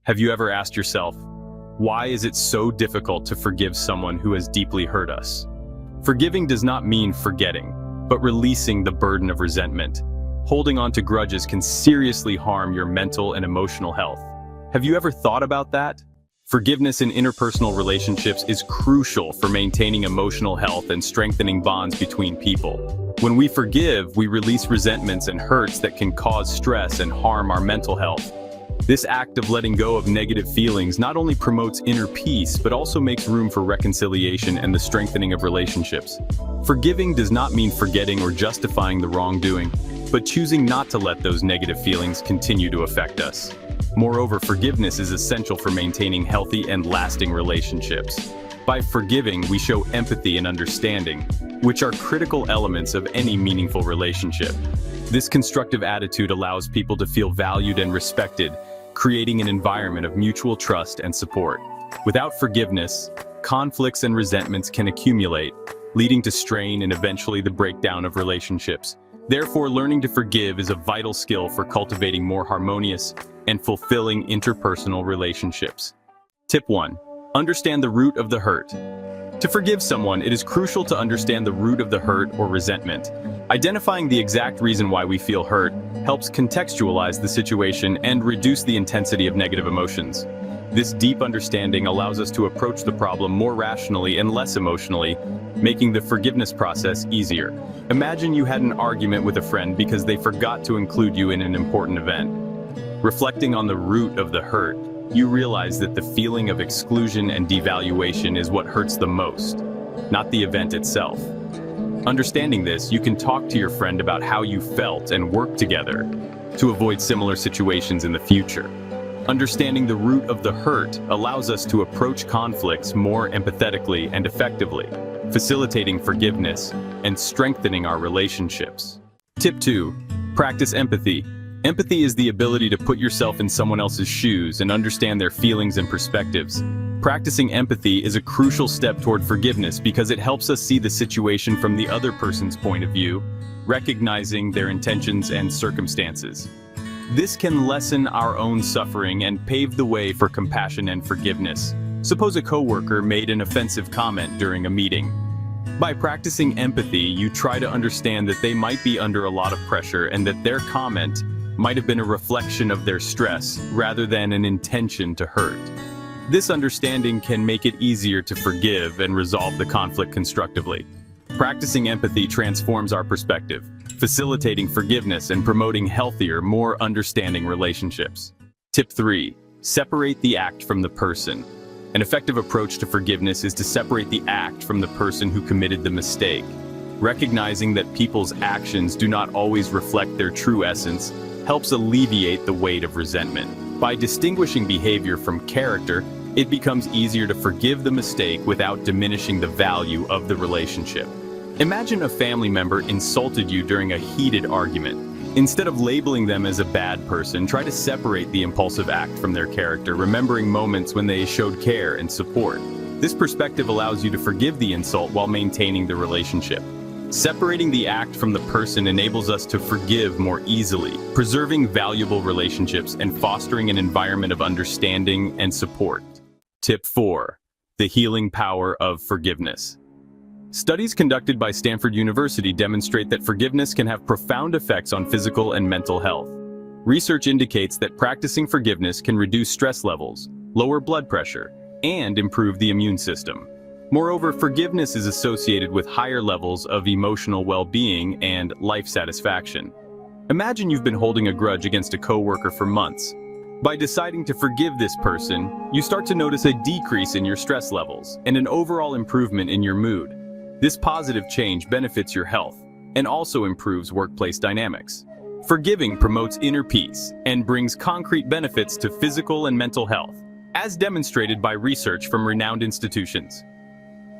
Have you ever asked yourself, why is it so difficult to forgive someone who has deeply hurt us? Forgiving does not mean forgetting, but releasing the burden of resentment. Holding on to grudges can seriously harm your mental and emotional health. Have you ever thought about that? Forgiveness in interpersonal relationships is crucial for maintaining emotional health and strengthening bonds between people. When we forgive, we release resentments and hurts that can cause stress and harm our mental health. This act of letting go of negative feelings not only promotes inner peace, but also makes room for reconciliation and the strengthening of relationships. Forgiving does not mean forgetting or justifying the wrongdoing, but choosing not to let those negative feelings continue to affect us. Moreover, forgiveness is essential for maintaining healthy and lasting relationships. By forgiving, we show empathy and understanding, which are critical elements of any meaningful relationship. This constructive attitude allows people to feel valued and respected, creating an environment of mutual trust and support. Without forgiveness, conflicts and resentments can accumulate, leading to strain and eventually the breakdown of relationships. Therefore, learning to forgive is a vital skill for cultivating more harmonious and fulfilling interpersonal relationships. Tip 1. Understand the root of the hurt. To forgive someone, it is crucial to understand the root of the hurt or resentment. Identifying the exact reason why we feel hurt helps contextualize the situation and reduce the intensity of negative emotions. This deep understanding allows us to approach the problem more rationally and less emotionally, making the forgiveness process easier. Imagine you had an argument with a friend because they forgot to include you in an important event. Reflecting on the root of the hurt, you realize that the feeling of exclusion and devaluation is what hurts the most, not the event itself. Understanding this, you can talk to your friend about how you felt and work together to avoid similar situations in the future. Understanding the root of the hurt allows us to approach conflicts more empathetically and effectively, facilitating forgiveness and strengthening our relationships. Tip 2. Practice empathy. Empathy is the ability to put yourself in someone else's shoes and understand their feelings and perspectives. Practicing empathy is a crucial step toward forgiveness because it helps us see the situation from the other person's point of view, recognizing their intentions and circumstances. This can lessen our own suffering and pave the way for compassion and forgiveness. Suppose a coworker made an offensive comment during a meeting. By practicing empathy, you try to understand that they might be under a lot of pressure and that their comment might have been a reflection of their stress rather than an intention to hurt. This understanding can make it easier to forgive and resolve the conflict constructively. Practicing empathy transforms our perspective, facilitating forgiveness and promoting healthier, more understanding relationships. Tip 3. Separate the act from the person. An effective approach to forgiveness is to separate the act from the person who committed the mistake. Recognizing that people's actions do not always reflect their true essence helps alleviate the weight of resentment. By distinguishing behavior from character, it becomes easier to forgive the mistake without diminishing the value of the relationship. Imagine a family member insulted you during a heated argument. Instead of labeling them as a bad person, try to separate the impulsive act from their character, remembering moments when they showed care and support. This perspective allows you to forgive the insult while maintaining the relationship. Separating the act from the person enables us to forgive more easily, preserving valuable relationships and fostering an environment of understanding and support. Tip 4. The healing power of forgiveness. Studies conducted by Stanford University demonstrate that forgiveness can have profound effects on physical and mental health. Research indicates that practicing forgiveness can reduce stress levels, lower blood pressure, and improve the immune system. Moreover, forgiveness is associated with higher levels of emotional well-being and life satisfaction. Imagine you've been holding a grudge against a coworker for months. By deciding to forgive this person, you start to notice a decrease in your stress levels and an overall improvement in your mood. This positive change benefits your health and also improves workplace dynamics. Forgiving promotes inner peace and brings concrete benefits to physical and mental health, as demonstrated by research from renowned institutions.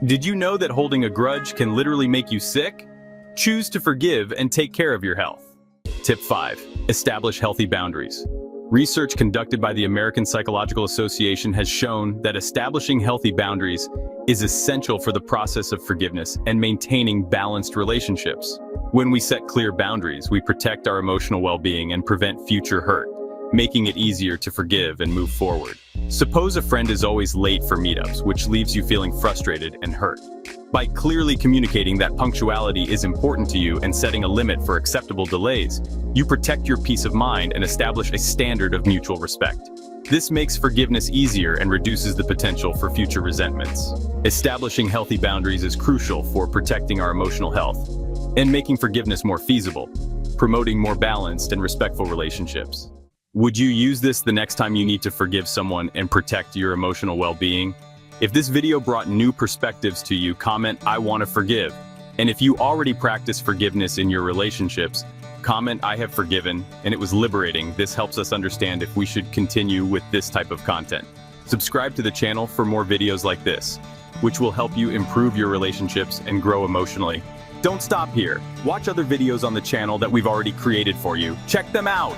Did you know that holding a grudge can literally make you sick? Choose to forgive and take care of your health. Tip 5. Establish healthy boundaries. Research conducted by the American Psychological Association has shown that establishing healthy boundaries is essential for the process of forgiveness and maintaining balanced relationships. When we set clear boundaries, we protect our emotional well-being and prevent future hurt, making it easier to forgive and move forward. Suppose a friend is always late for meetups, which leaves you feeling frustrated and hurt. By clearly communicating that punctuality is important to you and setting a limit for acceptable delays, you protect your peace of mind and establish a standard of mutual respect. This makes forgiveness easier and reduces the potential for future resentments. Establishing healthy boundaries is crucial for protecting our emotional health and making forgiveness more feasible, promoting more balanced and respectful relationships. Would you use this the next time you need to forgive someone and protect your emotional well-being? If this video brought new perspectives to you, comment "I want to forgive." And if you already practice forgiveness in your relationships, comment "I have forgiven," and it was liberating. This helps us understand if we should continue with this type of content. Subscribe to the channel for more videos like this, which will help you improve your relationships and grow emotionally. Don't stop here. Watch other videos on the channel that we've already created for you. Check them out!